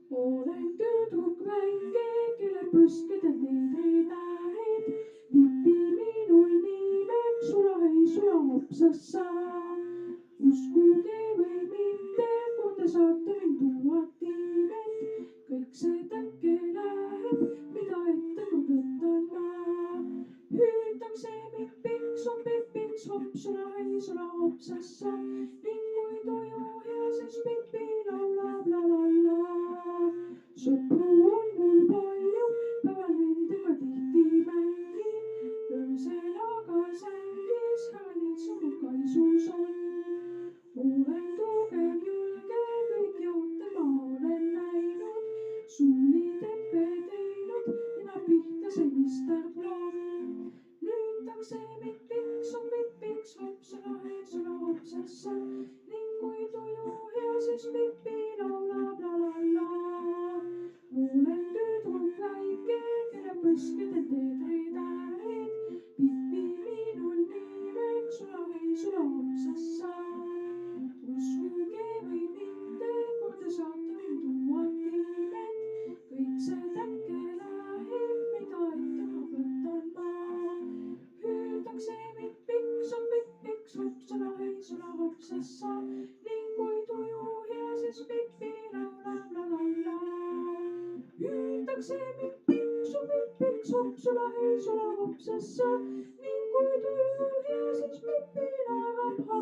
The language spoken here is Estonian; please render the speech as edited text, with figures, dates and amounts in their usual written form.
Olen tüdruk väike, kelle põskedel teedri tähed. Pipi minul nimeks, sula ei sula hopsassa. Uskuge või mitte, kui te saate mind tuua tiimet. Kõik see täkke läheb, mida ette kui võtan ma. Hüütakse mind piksum, pipiks hopp, sula ei sula hopsassa. Ning kui tuju hea, siis Pipi laulab la la la. Sõpru on mul palju, päeval nendega tihti mängin. Öösel aga sängis, häälid sumu kaisus on. Olen tugev, julge, kõiki oote ma olen näinud. Suuliteppe teinud, nina pihta see Mister Blom. Nüütakse mind piksum, pipiks hopp, sula ei sula hopsassa. Ning kui tuju hea, siis Pipi laulab la la la. Olen tüdruk väike, kelle põskedel teedri tähed. Pipi minul nimeks, sula ei sula hopsassa. Uskuge või mitte, kui te saate mind tuua tiimet. Kõik see täkke läheb, mida ette ma võtan ma. Hüütakse mind piksum, pipiks hopp, sula ei sula hopsassa. Ning kui tuju hea, siis Pipi laulab la la la. Hüütakse mind piksum, pipiks hopp, sula ei sula hopsassa. Ning kui tuju hea, siis Pipi laulab ha